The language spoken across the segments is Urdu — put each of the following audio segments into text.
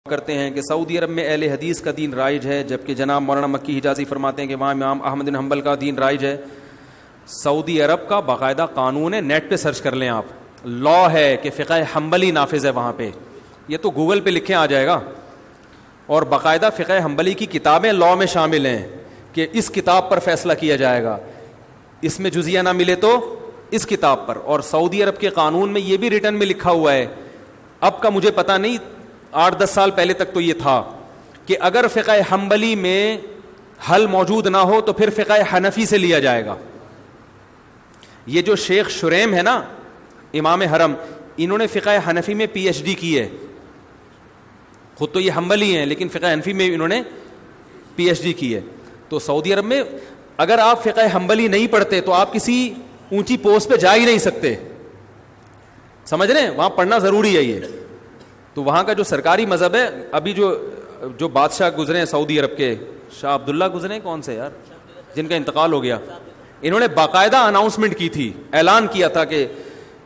کرتے ہیں کہ سعودی عرب میں اہل حدیث کا دین رائج ہے، جبکہ جناب مولانا مکی حجازی فرماتے ہیں کہ وہاں امام احمد بن حنبل کا دین رائج ہے۔ سعودی عرب کا باقاعدہ قانون ہے، نیٹ پہ سرچ کر لیں آپ، لا ہے کہ فقہ حنبلی نافذ ہے وہاں پہ، یہ تو گوگل پہ لکھیں آ جائے گا، اور باقاعدہ فقہ حنبلی کی کتابیں لا میں شامل ہیں کہ اس کتاب پر فیصلہ کیا جائے گا، اس میں جزیہ نہ ملے تو اس کتاب پر۔ اور سعودی عرب کے قانون میں یہ بھی ریٹن میں لکھا ہوا ہے، اب کا مجھے پتہ نہیں، 8-10 سال پہلے تک تو یہ تھا کہ اگر فقہ حنبلی میں حل موجود نہ ہو تو پھر فقہ حنفی سے لیا جائے گا۔ یہ جو شیخ شریم ہے نا امام حرم، انہوں نے فقہ حنفی میں پی ایچ ڈی کی ہے، خود تو یہ حنبلی ہیں لیکن فقہ حنفی میں انہوں نے پی ایچ ڈی کی ہے۔ تو سعودی عرب میں اگر آپ فقہ حنبلی نہیں پڑھتے تو آپ کسی اونچی پوسٹ پہ جا ہی نہیں سکتے، سمجھ رہے ہیں؟ وہاں پڑھنا ضروری ہے یہ۔ تو وہاں کا جو سرکاری مذہب ہے، ابھی جو بادشاہ گزرے ہیں سعودی عرب کے، شاہ عبداللہ گزرے، کون سے یار جن کا انتقال ہو گیا، انہوں نے باقاعدہ اناؤنسمنٹ کی تھی، اعلان کیا تھا کہ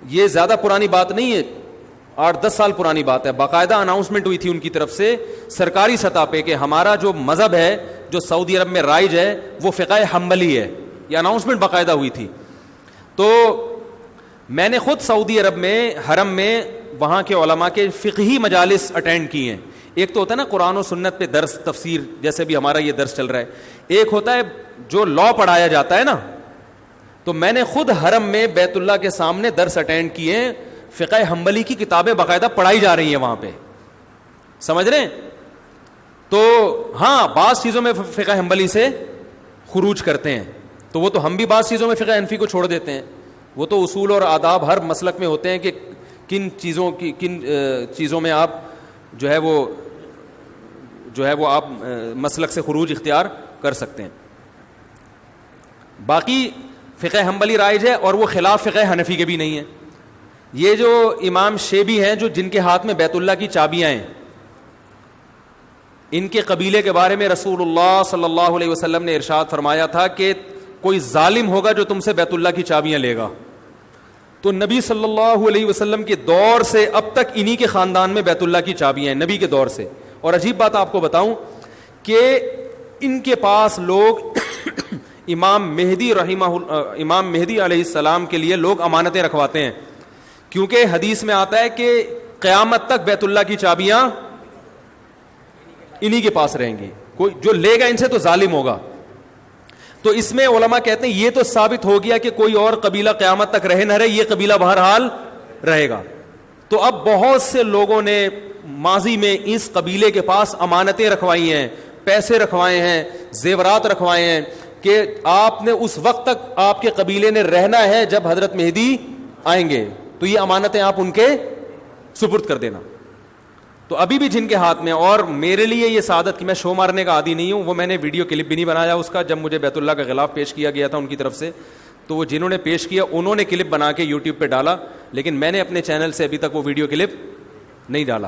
یہ زیادہ پرانی بات نہیں ہے، 8-10 سال پرانی بات ہے، باقاعدہ اناؤنسمنٹ ہوئی تھی ان کی طرف سے سرکاری سطح پہ کہ ہمارا جو مذہب ہے جو سعودی عرب میں رائج ہے وہ فقہ حنبلی ہے، یہ اناؤنسمنٹ باقاعدہ ہوئی تھی۔ تو میں نے خود سعودی عرب میں حرم میں وہاں کے علماء کے فقہی مجالس اٹینڈ کی ہیں۔ ایک تو ہوتا ہے نا قرآن و سنت پہ درس تفسیر، جیسے بھی ہمارا یہ درس چل رہا ہے، ایک ہوتا ہے جو لا پڑھایا جاتا ہے نا، تو میں نے خود حرم میں بیت اللہ کے سامنے درس اٹینڈ کیے ہیں، فقہ حنبلی کی کتابیں باقاعدہ پڑھائی جا رہی ہیں وہاں پہ، سمجھ رہے ہیں؟ تو ہاں بعض چیزوں میں فقہ حنبلی سے خروج کرتے ہیں، تو وہ تو ہم بھی بعض چیزوں میں فقہ حنفی کو چھوڑ دیتے ہیں، وہ تو اصول اور آداب ہر مسلک میں ہوتے ہیں کہ کن چیزوں میں آپ جو ہے وہ آپ مسلک سے خروج اختیار کر سکتے ہیں۔ باقی فقہ حنبلی رائج ہے اور وہ خلاف فقہ حنفی کے بھی نہیں ہے۔ یہ جو امام شیبی ہیں جو جن کے ہاتھ میں بیت اللہ کی چابیاں ہیں، ان کے قبیلے کے بارے میں رسول اللہ صلی اللہ علیہ وسلم نے ارشاد فرمایا تھا کہ کوئی ظالم ہوگا جو تم سے بیت اللہ کی چابیاں لے گا، تو نبی صلی اللہ علیہ وسلم کے دور سے اب تک انہی کے خاندان میں بیت اللہ کی چابیاں ہیں، نبی کے دور سے۔ اور عجیب بات آپ کو بتاؤں کہ ان کے پاس لوگ امام مہدی علیہ السلام کے لیے لوگ امانتیں رکھواتے ہیں، کیونکہ حدیث میں آتا ہے کہ قیامت تک بیت اللہ کی چابیاں انہی کے پاس رہیں گی، کوئی جو لے گا ان سے تو ظالم ہوگا۔ تو اس میں علماء کہتے ہیں یہ تو ثابت ہو گیا کہ کوئی اور قبیلہ قیامت تک رہے نہ رہے، یہ قبیلہ بہرحال رہے گا۔ تو اب بہت سے لوگوں نے ماضی میں اس قبیلے کے پاس امانتیں رکھوائی ہیں، پیسے رکھوائے ہیں، زیورات رکھوائے ہیں کہ آپ نے اس وقت تک آپ کے قبیلے نے رہنا ہے جب حضرت مہدی آئیں گے، تو یہ امانتیں آپ ان کے سپرد کر دینا۔ تو ابھی بھی جن کے ہاتھ میں، اور میرے لیے یہ سعادت کہ میں شو مارنے کا عادی نہیں ہوں، وہ میں نے ویڈیو کلپ بھی نہیں بنایا اس کا، جب مجھے بیت اللہ کا غلاف پیش کیا گیا تھا ان کی طرف سے، تو وہ جنہوں نے پیش کیا انہوں نے کلپ بنا کے یوٹیوب پہ ڈالا، لیکن میں نے اپنے چینل سے ابھی تک وہ ویڈیو کلپ نہیں ڈالا۔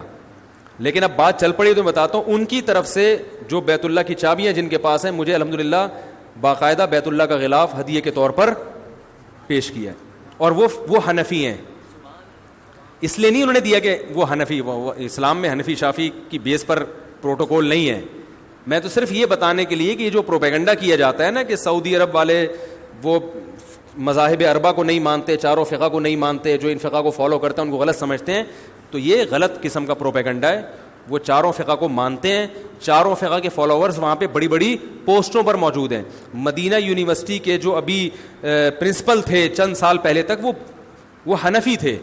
لیکن اب بات چل پڑی تو میں بتاتا ہوں، ان کی طرف سے جو بیت اللہ کی چابیاں جن کے پاس ہیں، مجھے الحمدللہ باقاعدہ بیت اللہ کا غلاف ہدیے کے طور پر پیش کیا ہے، اور وہ حنفی ہیں، اس لیے نہیں انہوں نے دیا کہ وہ حنفی، وہ اسلام میں حنفی شافی کی بیس پر پروٹوکول نہیں ہے۔ میں تو صرف یہ بتانے کے لیے کہ یہ جو پروپیگنڈا کیا جاتا ہے نا کہ سعودی عرب والے وہ مذاہب اربعہ کو نہیں مانتے، چاروں فقہ کو نہیں مانتے، جو ان فقہ کو فالو کرتے ہیں ان کو غلط سمجھتے ہیں، تو یہ غلط قسم کا پروپیگنڈا ہے۔ وہ چاروں فقہ کو مانتے ہیں، چاروں فقہ کے فالوورز وہاں پہ بڑی بڑی پوسٹوں پر موجود ہیں۔ مدینہ یونیورسٹی کے جو ابھی پرنسپل تھے چند سال پہلے تک، وہ حنفی تھے،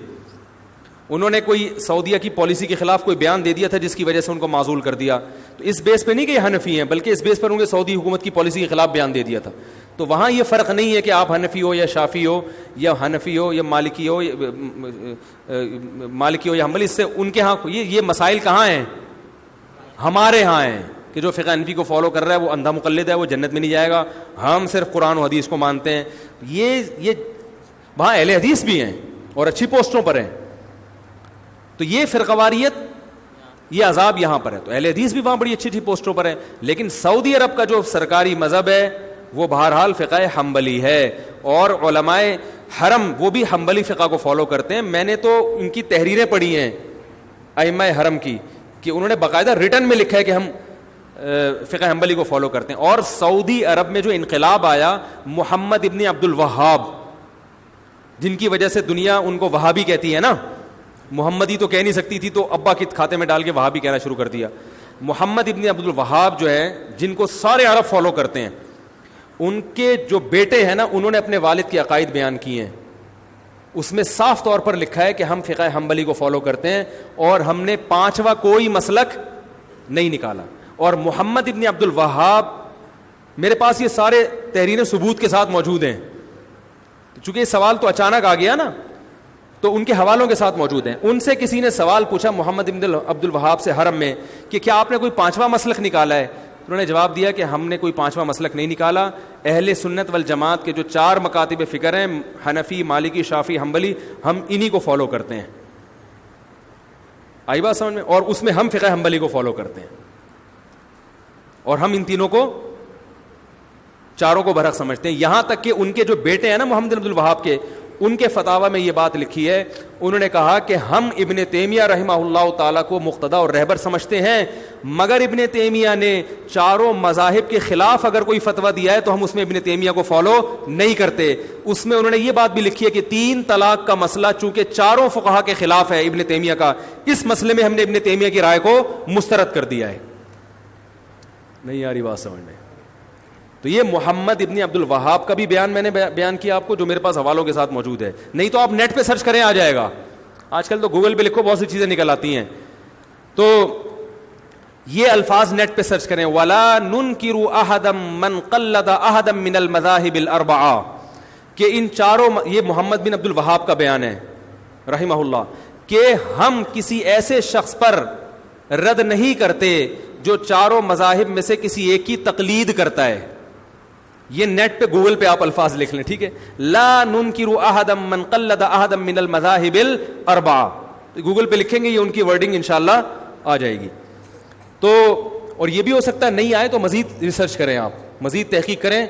انہوں نے کوئی سعودیہ کی پالیسی کے خلاف کوئی بیان دے دیا تھا جس کی وجہ سے ان کو معزول کر دیا، تو اس بیس پہ نہیں کہ یہ حنفی ہیں، بلکہ اس بیس پر انہوں نے سعودی حکومت کی پالیسی کے خلاف بیان دے دیا تھا۔ تو وہاں یہ فرق نہیں ہے کہ آپ حنفی ہو یا شافی ہو یا حنفی ہو یا مالکی ہو یا حنبلی، اس سے ان کے ہاں یہ مسائل کہاں ہیں؟ ہمارے ہاں ہیں کہ جو فقہ حنفی کو فالو کر رہا ہے وہ اندھا مقلد ہے، وہ جنت میں نہیں جائے گا، ہم صرف قرآن و حدیث کو مانتے ہیں۔ یہ وہاں اہل حدیث بھی ہیں اور اچھی پوسٹوں پر ہیں، تو یہ فرقواریت، یہ عذاب یہاں پر ہے۔ تو اہل حدیث بھی وہاں بڑی اچھی پوسٹوں پر ہیں، لیکن سعودی عرب کا جو سرکاری مذہب ہے وہ بہرحال فقہ حنبلی ہے، اور علماء حرم وہ بھی حنبلی فقہ کو فالو کرتے ہیں۔ میں نے تو ان کی تحریریں پڑھی ہیں ائمہ حرم کی کہ انہوں نے باقاعدہ ریٹن میں لکھا ہے کہ ہم فقہ حنبلی کو فالو کرتے ہیں. اور سعودی عرب میں جو انقلاب آیا محمد ابن عبد الوہاب, جن کی وجہ سے دنیا ان کو وہابی کہتی ہے نا, محمدی تو کہہ نہیں سکتی تھی تو ابا کے کھاتے میں ڈال کے وہابی کہنا شروع کر دیا. محمد ابن عبد الوہاب جو ہے, جن کو سارے عرب فالو کرتے ہیں, ان کے جو بیٹے ہیں نا, انہوں نے اپنے والد کے عقائد بیان کیے ہیں. اس میں صاف طور پر لکھا ہے کہ ہم فقہ حنبلی کو فالو کرتے ہیں اور ہم نے پانچواں کوئی مسلک نہیں نکالا. اور محمد ابن عبد الوہاب, میرے پاس یہ سارے تحریر ثبوت کے ساتھ موجود ہیں, چونکہ یہ سوال تو اچانک آ گیا نا, تو ان کے حوالوں کے ساتھ موجود ہیں. ان سے کسی نے سوال پوچھا محمد ابن عبد الوہاب سے حرم میں کہ کیا آپ نے کوئی پانچواں مسلک نکالا ہے؟ انہوں نے جواب دیا کہ ہم نے کوئی پانچواں مسلک نہیں نکالا. اہل سنت والجماعت کے جو 4 مکاتب فکر ہیں, حنفی, مالکی, شافعی, حنبلی, ہم انہی کو فالو کرتے ہیں. آئی بات سمجھ میں؟ اور اس میں ہم فقہ حنبلی کو فالو کرتے ہیں, اور ہم ان تینوں کو, چاروں کو برحق سمجھتے ہیں. یہاں تک کہ ان کے جو بیٹے ہیں نا محمد بن عبد الوہاب کے, ان کے فتاوی میں یہ بات لکھی ہے, انہوں نے کہا کہ ہم ابن تیمیہ رحمہ اللہ تعالیٰ کو مقتدا اور رہبر سمجھتے ہیں, مگر ابن تیمیہ نے چاروں مذاہب کے خلاف اگر کوئی فتویٰ دیا ہے تو ہم اس میں ابن تیمیہ کو فالو نہیں کرتے. اس میں انہوں نے یہ بات بھی لکھی ہے کہ 3 طلاق کا مسئلہ چونکہ چاروں فقہا کے خلاف ہے ابن تیمیہ کا, اس مسئلے میں ہم نے ابن تیمیہ کی رائے کو مسترد کر دیا ہے. نہیں آ رہی بات سمجھ میں؟ تو یہ محمد ابن عبد الوہاب کا بھی بیان میں نے بیان کیا آپ کو, جو میرے پاس حوالوں کے ساتھ موجود ہے. نہیں تو آپ نیٹ پہ سرچ کریں, آ جائے گا. آج کل تو گوگل پہ لکھو, بہت سی چیزیں نکل آتی ہیں. تو یہ الفاظ نیٹ پہ سرچ کریں, وَلَا نُنْكِرُ أَحَدًا مَنْ قَلَّدَ أَحَدًا مِنَ الْمَذَاهِبِ الْأَرْبَعَةِ, کہ ان چاروں, یہ محمد بن عبد الوہاب کا بیان ہے رحمہ اللہ, کہ ہم کسی ایسے شخص پر رد نہیں کرتے جو چاروں مذاہب میں سے کسی ایک کی تقلید کرتا ہے. یہ نیٹ پہ گوگل پہ آپ الفاظ لکھ لیں, ٹھیک ہے, لا ننکر احدا من قلد احدا من المذاہب الاربعہ, گوگل پہ لکھیں گے, یہ ان کی ورڈنگ انشاءاللہ آ جائے گی. تو اور یہ بھی ہو سکتا ہے نہیں آئے تو مزید ریسرچ کریں, آپ مزید تحقیق کریں,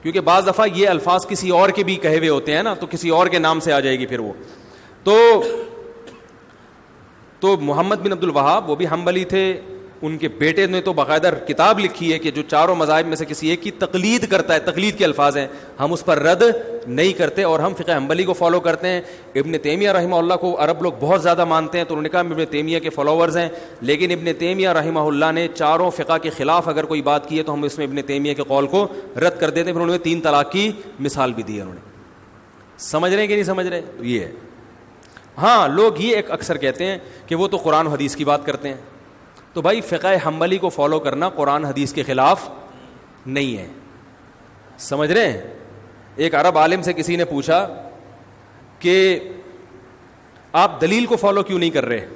کیونکہ بعض دفعہ یہ الفاظ کسی اور کے بھی کہے ہوئے ہوتے ہیں نا, تو کسی اور کے نام سے آ جائے گی پھر وہ. تو محمد بن عبد الوہاب وہ بھی حنبلی تھے, ان کے بیٹے نے تو باقاعدہ کتاب لکھی ہے کہ جو چاروں مذاہب میں سے کسی ایک کی تقلید کرتا ہے, تقلید کے الفاظ ہیں, ہم اس پر رد نہیں کرتے اور ہم فقہ حنبلی کو فالو کرتے ہیں. ابن تیمیہ رحمہ اللہ کو عرب لوگ بہت زیادہ مانتے ہیں, تو انہوں نے کہا ہم ابن تیمیہ کے فالوورز ہیں, لیکن ابن تیمیہ رحمہ اللہ نے چاروں فقہ کے خلاف اگر کوئی بات کی ہے تو ہم اس میں ابن تیمیہ کے قول کو رد کر دیتے ہیں. پھر انہوں نے 3 طلاق کی مثال بھی دی ہے. انہوں نے, سمجھ رہے ہیں کہ نہیں سمجھ رہے؟ تو یہ ہے. ہاں, لوگ یہ ایک اکثر کہتے ہیں کہ وہ تو قرآن و حدیث کی بات کرتے ہیں. تو بھائی فقہ حنبلی کو فالو کرنا قرآن حدیث کے خلاف نہیں ہے, سمجھ رہے ہیں؟ ایک عرب عالم سے کسی نے پوچھا کہ آپ دلیل کو فالو کیوں نہیں کر رہے,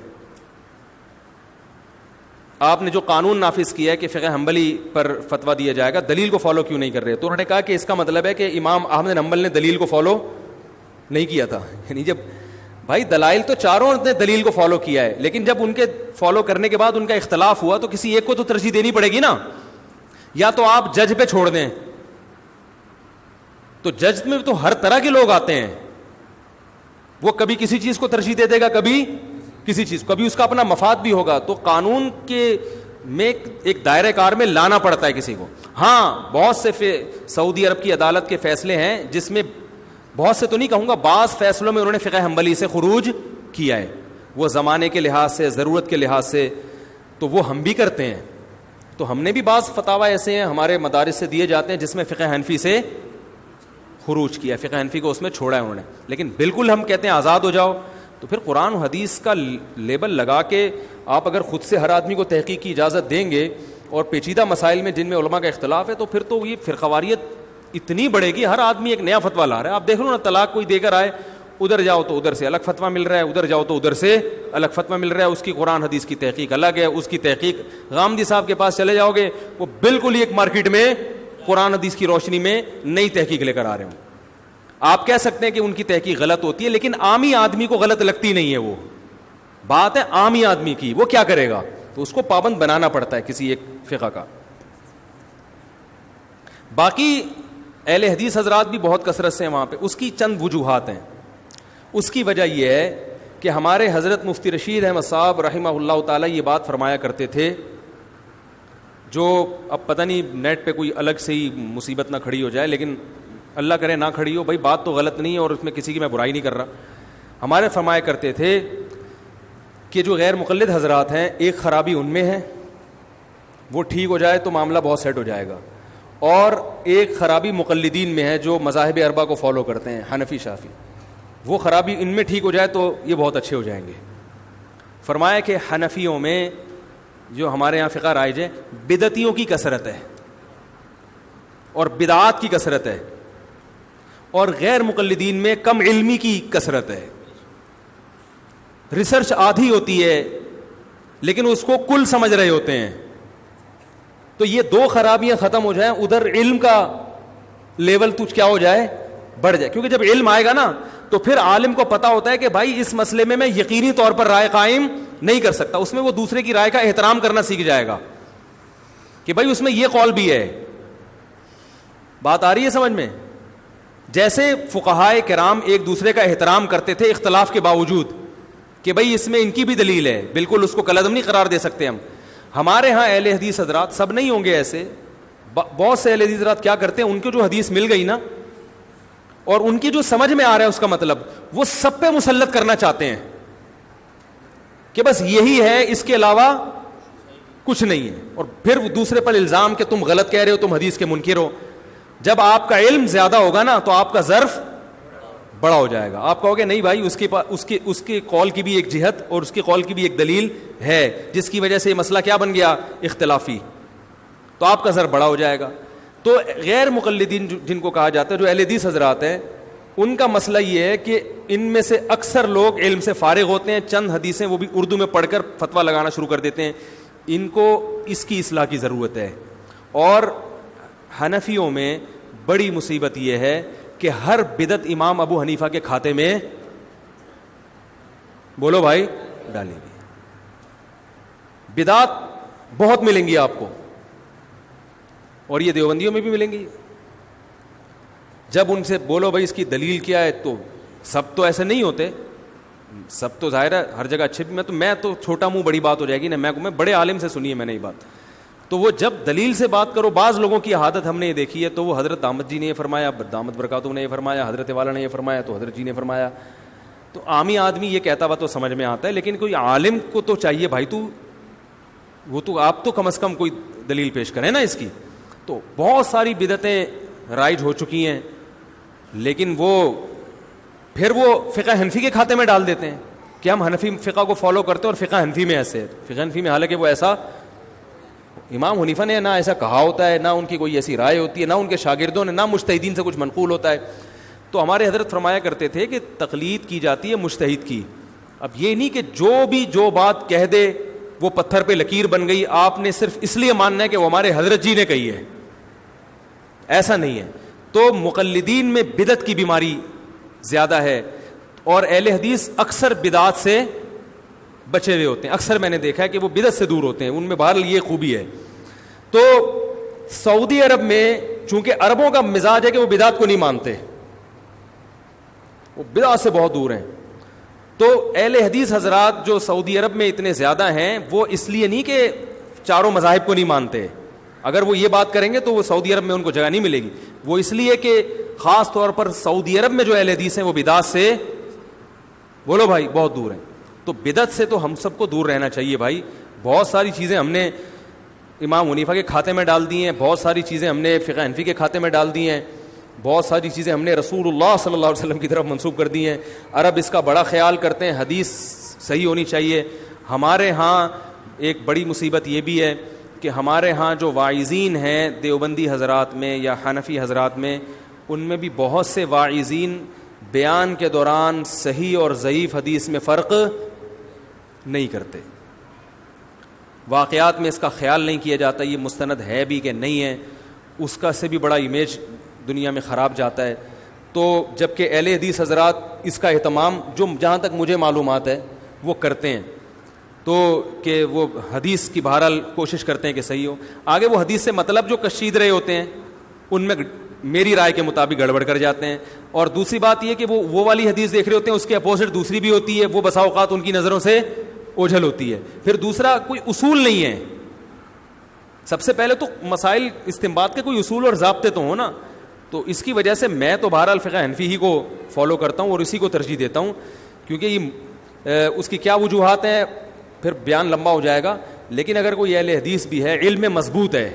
آپ نے جو قانون نافذ کیا ہے کہ فقہ حنبلی پر فتویٰ دیا جائے گا, دلیل کو فالو کیوں نہیں کر رہے؟ تو انہوں نے کہا کہ اس کا مطلب ہے کہ امام احمد بن حنبل نے دلیل کو فالو نہیں کیا تھا. یعنی جب بھائی دلائل تو چاروں نے دلیل کو فالو کیا ہے, لیکن جب ان کے فالو کرنے کے بعد ان کا اختلاف ہوا تو کسی ایک کو تو ترجیح دینی پڑے گی نا. یا تو آپ جج پہ چھوڑ دیں, تو جج میں تو ہر طرح کے لوگ آتے ہیں, وہ کبھی کسی چیز کو ترجیح دے دے گا, کبھی کسی چیز, کبھی اس کا اپنا مفاد بھی ہوگا. تو قانون کے میں ایک دائرہ کار میں لانا پڑتا ہے کسی کو. ہاں, بہت سے سعودی عرب کی عدالت کے فیصلے ہیں جس میں, بہت سے تو نہیں کہوں گا, بعض فیصلوں میں انہوں نے فقہ حنبلی سے خروج کیا ہے, وہ زمانے کے لحاظ سے, ضرورت کے لحاظ سے, تو وہ ہم بھی کرتے ہیں. تو ہم نے بھی بعض فتاوی ایسے ہیں ہمارے مدارس سے دیے جاتے ہیں جس میں فقہ حنفی سے خروج کیا, فقہ حنفی کو اس میں چھوڑا ہے انہوں نے. لیکن بالکل ہم کہتے ہیں آزاد ہو جاؤ, تو پھر قرآن و حدیث کا لیبل لگا کے آپ اگر خود سے ہر آدمی کو تحقیق کی اجازت دیں گے, اور پیچیدہ مسائل میں جن میں علماء کا اختلاف ہے, تو پھر تو یہ فرقواریت اتنی بڑھے گی, ہر آدمی ایک نیا فتویٰ لا رہا ہے. آپ دیکھ لو نا, طلاق کوئی دے کر آئے, ادھر جاؤ تو ادھر سے الگ فتویٰ مل رہا ہے, ادھر جاؤ تو ادھر سے الگ فتویٰ مل رہا ہے. اس کی قرآن حدیث کی تحقیق الگ ہے, اس کی تحقیق غامدی صاحب کے پاس چلے جاؤ گے, وہ بالکل ہی ایک مارکیٹ میں قرآن حدیث کی روشنی میں نئی تحقیق لے کر آ رہے ہوں. آپ کہہ سکتے ہیں کہ ان کی تحقیق غلط ہوتی ہے, لیکن عامی آدمی کو غلط لگتی نہیں ہے. وہ بات ہے عامی آدمی کی, وہ کیا کرے گا؟ تو اس کو پابند بنانا پڑتا ہے کسی ایک فقہ کا. باقی اہل حدیث حضرات بھی بہت کثرت سے ہیں وہاں پہ, اس کی چند وجوہات ہیں. اس کی وجہ یہ ہے کہ ہمارے حضرت مفتی رشید احمد صاحب رحمہ اللہ تعالیٰ یہ بات فرمایا کرتے تھے, جو اب پتہ نہیں نیٹ پہ کوئی الگ سے ہی مصیبت نہ کھڑی ہو جائے, لیکن اللہ کرے نہ کھڑی ہو, بھائی بات تو غلط نہیں ہے اور اس میں کسی کی میں برائی نہیں کر رہا. ہمارے فرمایا کرتے تھے کہ جو غیر مقلد حضرات ہیں, ایک خرابی ان میں ہے, وہ ٹھیک ہو جائے تو معاملہ بہت سیٹ ہو جائے گا, اور ایک خرابی مقلدین میں ہے جو مذاہب اربعہ کو فالو کرتے ہیں, حنفی شافعی, وہ خرابی ان میں ٹھیک ہو جائے تو یہ بہت اچھے ہو جائیں گے. فرمایا کہ حنفیوں میں جو ہمارے یہاں فقہ رائج ہے, بدعتیوں کی کثرت ہے اور بدعات کی کثرت ہے, اور غیر مقلدین میں کم علمی کی کثرت ہے. ریسرچ آدھی ہوتی ہے لیکن اس کو کل سمجھ رہے ہوتے ہیں. تو یہ دو خرابیاں ختم ہو جائیں, ادھر علم کا لیول تو کیا ہو جائے, بڑھ جائے, کیونکہ جب علم آئے گا نا تو پھر عالم کو پتا ہوتا ہے کہ بھائی اس مسئلے میں یقینی طور پر رائے قائم نہیں کر سکتا. اس میں وہ دوسرے کی رائے کا احترام کرنا سیکھ جائے گا کہ بھائی اس میں یہ قول بھی ہے. بات آ رہی ہے سمجھ میں؟ جیسے فقہائے کرام ایک دوسرے کا احترام کرتے تھے اختلاف کے باوجود کہ بھائی اس میں ان کی بھی دلیل ہے, بالکل اس کو کلعدم نہیں قرار دے سکتے ہم. ہمارے ہاں اہل حدیث حضرات, سب نہیں ہوں گے ایسے, بہت سے اہل حدیث حضرات کیا کرتے ہیں, ان کو جو حدیث مل گئی نا اور ان کی جو سمجھ میں آ رہا ہے اس کا مطلب, وہ سب پہ مسلط کرنا چاہتے ہیں کہ بس یہی ہے, اس کے علاوہ کچھ نہیں ہے, اور پھر دوسرے پر الزام کہ تم غلط کہہ رہے ہو, تم حدیث کے منکر ہو. جب آپ کا علم زیادہ ہوگا نا تو آپ کا ظرف بڑا ہو جائے گا. آپ کہو گے نہیں بھائی اس کے قول کی بھی ایک جہت اور اس کے قول کی بھی ایک دلیل ہے جس کی وجہ سے یہ مسئلہ کیا بن گیا, اختلافی, تو آپ کا ظرف بڑا ہو جائے گا. تو غیر مقلدین جن کو کہا جاتا ہے, جو اہل حدیث حضرات ہیں, ان کا مسئلہ یہ ہے کہ ان میں سے اکثر لوگ علم سے فارغ ہوتے ہیں, چند حدیثیں وہ بھی اردو میں پڑھ کر فتویٰ لگانا شروع کر دیتے ہیں. ان کو اس کی اصلاح کی ضرورت ہے. اور حنفیوں میں بڑی مصیبت یہ ہے کہ ہر بدعت امام ابو حنیفہ کے کھاتے میں, بولو بھائی, ڈالی گئی. بدعات بہت ملیں گی آپ کو, اور یہ دیوبندیوں میں بھی ملیں گی. جب ان سے بولو بھائی اس کی دلیل کیا ہے, تو سب تو ایسے نہیں ہوتے, سب تو ظاہر ہے ہر جگہ اچھے, میں تو چھوٹا منہ بڑی بات ہو جائے گی نا, میں بڑے عالم سے سنی ہے میں نے یہ بات. تو وہ جب دلیل سے بات کرو, بعض لوگوں کی عادت ہم نے یہ دیکھی ہے, تو وہ حضرت دامت جی نے یہ فرمایا, دامت برکاتہ نے یہ فرمایا, حضرت والا نے یہ فرمایا, تو حضرت جی نے فرمایا. تو عامی آدمی یہ کہتا ہوا تو سمجھ میں آتا ہے, لیکن کوئی عالم کو تو چاہیے بھائی تو آپ تو کم از کم کوئی دلیل پیش کریں نا اس کی. تو بہت ساری بدعتیں رائج ہو چکی ہیں, لیکن پھر وہ فقہ حنفی کے کھاتے میں ڈال دیتے ہیں کہ ہم حنفی فقہ کو فالو کرتے ہیں اور فقہ حنفی میں ایسے ہے. فقہ حنفی میں حالانکہ وہ ایسا امام حنیفہ نے نہ ایسا کہا ہوتا ہے, نہ ان کی کوئی ایسی رائے ہوتی ہے, نہ ان کے شاگردوں نے, نہ مجتہدین سے کچھ منقول ہوتا ہے. تو ہمارے حضرت فرمایا کرتے تھے کہ تقلید کی جاتی ہے مجتہد کی. اب یہ نہیں کہ جو بات کہہ دے وہ پتھر پہ لکیر بن گئی, آپ نے صرف اس لیے ماننا ہے کہ وہ ہمارے حضرت جی نے کہی ہے, ایسا نہیں ہے. تو مقلدین میں بدعت کی بیماری زیادہ ہے, اور اہل حدیث اکثر بدعات سے بچے ہوئے ہوتے ہیں. اکثر میں نے دیکھا ہے کہ وہ بدعت سے دور ہوتے ہیں, ان میں بہرحال یہ خوبی ہے. تو سعودی عرب میں چونکہ عربوں کا مزاج ہے کہ وہ بدعت کو نہیں مانتے, وہ بدعت سے بہت دور ہیں. تو اہل حدیث حضرات جو سعودی عرب میں اتنے زیادہ ہیں, وہ اس لیے نہیں کہ چاروں مذاہب کو نہیں مانتے, اگر وہ یہ بات کریں گے تو وہ سعودی عرب میں ان کو جگہ نہیں ملے گی. وہ اس لیے کہ خاص طور پر سعودی عرب میں جو اہل حدیث ہیں وہ بدعت سے, بولو بھائی, بہت دور ہیں. تو بدعت سے تو ہم سب کو دور رہنا چاہیے بھائی. بہت ساری چیزیں ہم نے امام حنیفہ کے کھاتے میں ڈال دی ہیں, بہت ساری چیزیں ہم نے فقہ حنفی کے کھاتے میں ڈال دی ہیں, بہت ساری چیزیں ہم نے رسول اللہ صلی اللہ علیہ وسلم کی طرف منسوب کر دی ہیں. عرب اس کا بڑا خیال کرتے ہیں, حدیث صحیح ہونی چاہیے. ہمارے ہاں ایک بڑی مصیبت یہ بھی ہے کہ ہمارے ہاں جو واعظین ہیں دیوبندی حضرات میں یا حنفی حضرات میں, ان میں بھی بہت سے واعظین بیان کے دوران صحیح اور ضعیف حدیث میں فرق نہیں کرتے. واقعات میں اس کا خیال نہیں کیا جاتا یہ مستند ہے بھی کہ نہیں ہے, اس کا سے بھی بڑا امیج دنیا میں خراب جاتا ہے. تو جبکہ اہل حدیث حضرات اس کا اہتمام جو جہاں تک مجھے معلومات ہے وہ کرتے ہیں, تو کہ وہ حدیث کی بہرحال کوشش کرتے ہیں کہ صحیح ہو. آگے وہ حدیث سے مطلب جو کشید رہے ہوتے ہیں ان میں میری رائے کے مطابق گڑبڑ کر جاتے ہیں. اور دوسری بات یہ کہ وہ والی حدیث دیکھ رہے ہوتے ہیں, اس کے اپوزٹ دوسری بھی ہوتی ہے, وہ بسا اوقات ان کی نظروں سے اوجھل ہوتی ہے. پھر دوسرا, کوئی اصول نہیں ہے. سب سے پہلے تو مسائل استنباط کے کوئی اصول اور ضابطے تو ہوں نا. تو اس کی وجہ سے میں تو بہرحال فقہ حنفی ہی کو فالو کرتا ہوں اور اسی کو ترجیح دیتا ہوں, کیونکہ یہ اس کی کیا وجوہات ہیں پھر بیان لمبا ہو جائے گا. لیکن اگر کوئی اہل حدیث بھی ہے, علم میں مضبوط ہے,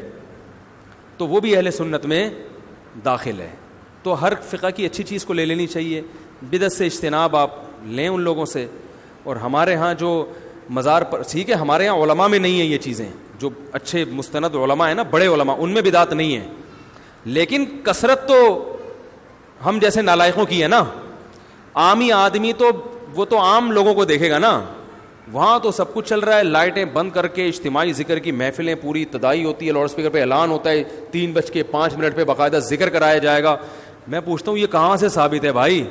تو وہ بھی اہل سنت میں داخل ہے. تو ہر فقہ کی اچھی چیز کو لے لینی چاہیے. بدعت سے اجتناب آپ لیں ان لوگوں سے. اور ہمارے ہاں جو مزار پر, ٹھیک ہے ہمارے ہاں علماء میں نہیں ہیں یہ چیزیں, جو اچھے مستند علماء ہیں نا, بڑے علماء, ان میں بدعت نہیں ہے. لیکن کثرت تو ہم جیسے نالائقوں کی ہے نا. عامی آدمی تو وہ تو عام لوگوں کو دیکھے گا نا, وہاں تو سب کچھ چل رہا ہے, لائٹیں بند کر کے اجتماعی ذکر کی محفلیں پوری ابتدائی ہوتی ہے, لاؤڈ اسپیکر پہ اعلان ہوتا ہے, 3:05 پہ باقاعدہ ذکر کرایا جائے گا. میں پوچھتا ہوں یہ کہاں سے ثابت ہے بھائی؟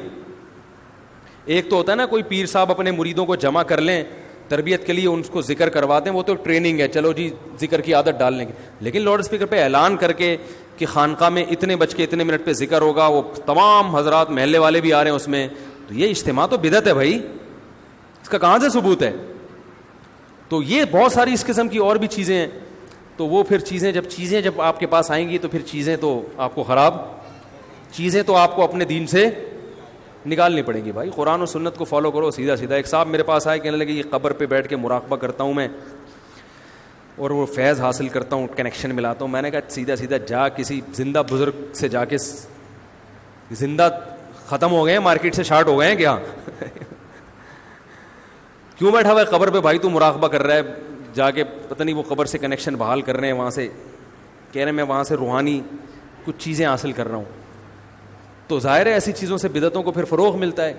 ایک تو ہوتا ہے نا کوئی پیر صاحب اپنے مریدوں کو جمع کر لیں تربیت کے لیے, ان کو ذکر کرواتے ہیں, وہ تو ٹریننگ ہے, چلو جی ذکر کی عادت ڈالنے کی. لیکن لاؤڈ اسپیکر پہ اعلان کر کے کہ خانقاہ میں اتنے پہ ذکر ہوگا, وہ تمام حضرات محلے والے بھی آ رہے ہیں اس میں, تو یہ اجتماع تو بدعت ہے بھائی. اس کا کہاں سے ثبوت ہے؟ تو یہ بہت ساری اس قسم کی اور بھی چیزیں ہیں. تو وہ پھر چیزیں جب آپ کے پاس آئیں گی تو پھر چیزیں تو آپ کو چیزیں تو آپ کو اپنے دین سے نکالنی پڑیں گی بھائی. قرآن و سنت کو فالو کرو سیدھا سیدھا. ایک صاحب میرے پاس آئے, کہنے لگے یہ قبر پہ بیٹھ کے مراقبہ کرتا ہوں میں اور وہ فیض حاصل کرتا ہوں, کنیکشن ملاتا ہوں. میں نے کہا سیدھا سیدھا جا کسی زندہ بزرگ سے جا کے, زندہ ختم ہو گئے ہیں, مارکیٹ سے شارٹ ہو گئے ہیں کیا؟ کیوں بیٹھا ہوا ہے قبر پہ بھائی تو مراقبہ کر رہا ہے, جا کے پتہ نہیں وہ قبر سے کنیکشن بحال کر رہے ہیں, وہاں سے کہہ رہے ہیں میں وہاں سے روحانی کچھ چیزیں حاصل کر رہا ہوں. تو ظاہر ہے ایسی چیزوں سے بدعتوں کو پھر فروغ ملتا ہے.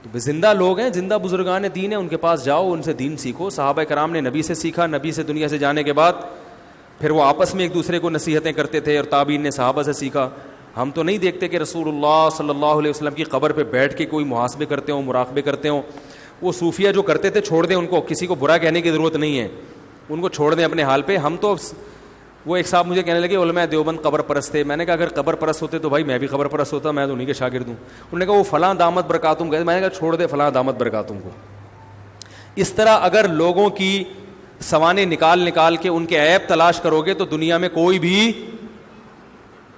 تو زندہ لوگ ہیں, زندہ بزرگان دین ہیں, ان کے پاس جاؤ, ان سے دین سیکھو. صحابہ کرام نے نبی سے سیکھا, نبی سے دنیا سے جانے کے بعد پھر وہ آپس میں ایک دوسرے کو نصیحتیں کرتے تھے, اور تابعین نے صحابہ سے سیکھا. ہم تو نہیں دیکھتے کہ رسول اللہ صلی اللہ علیہ وسلم کی قبر پہ بیٹھ کے کوئی محاسبے کرتے ہوں, مراقبے کرتے ہوں. وہ صوفیہ جو کرتے تھے چھوڑ دیں ان کو, کسی کو برا کہنے کی ضرورت نہیں ہے, ان کو چھوڑ دیں اپنے حال پہ. ہم تو, وہ ایک صاحب مجھے کہنے لگے علماء دیوبند قبر پرست تھے. میں نے کہا اگر قبر پرست ہوتے تو بھائی میں بھی قبر پرست ہوتا, میں تو انہیں کے شاگرد ہوں. انہوں نے کہا وہ فلاں دامت برکاتم گئے. میں نے کہا چھوڑ دے فلاں دامت برکاتم کو. اس طرح اگر لوگوں کی سوانے نکال کے ان کے عیب تلاش کرو گے تو دنیا میں کوئی بھی,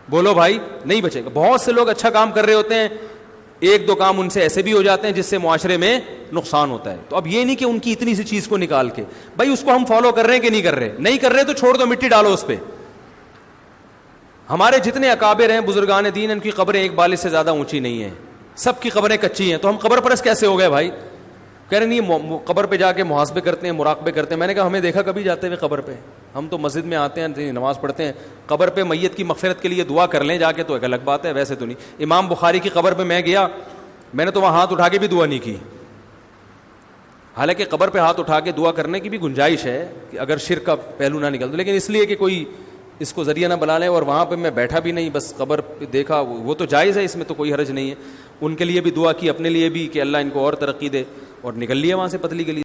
بولو بھائی, نہیں بچے گا. بہت سے لوگ اچھا کام کر رہے ہوتے ہیں, ایک دو کام ان سے ایسے بھی ہو جاتے ہیں جس سے معاشرے میں نقصان ہوتا ہے. تو اب یہ نہیں کہ ان کی اتنی سی چیز کو نکال کے, بھائی اس کو ہم فالو کر رہے ہیں کہ نہیں کر رہے تو چھوڑ دو, مٹی ڈالو اس پہ. ہمارے جتنے اکابر ہیں بزرگان دین, ان کی قبریں ایک بالش سے زیادہ اونچی نہیں ہیں, سب کی قبریں کچی ہیں. تو ہم قبر پرست کیسے ہو گئے بھائی؟ کہہ رہے نہیں قبر پہ جا کے محاسبے کرتے ہیں, مراقبے کرتے ہیں. میں نے کہا ہمیں دیکھا کبھی جاتے ہوئے قبر پہ؟ ہم تو مسجد میں آتے ہیں, نماز پڑھتے ہیں. قبر پہ میت کی مغفرت کے لیے دعا کر لیں جا کے تو ایک الگ بات ہے, ویسے تو نہیں. امام بخاری کی قبر پہ میں گیا, میں نے تو وہاں ہاتھ اٹھا کے بھی دعا نہیں کی. حالانکہ قبر پہ ہاتھ اٹھا کے دعا کرنے کی بھی گنجائش ہے کہ اگر شرک کا پہلو نہ نکل, لیکن اس لیے کہ کوئی اس کو ذریعہ نہ بنا لے. اور وہاں پہ میں بیٹھا بھی نہیں, بس قبر پہ دیکھا, وہ تو جائز ہے, اس میں تو کوئی حرج نہیں ہے. ان کے لیے بھی دعا کی, اپنے لیے بھی کہ اللہ ان کو اور ترقی دے, اور نکل لیا وہاں سے پتلی گلی.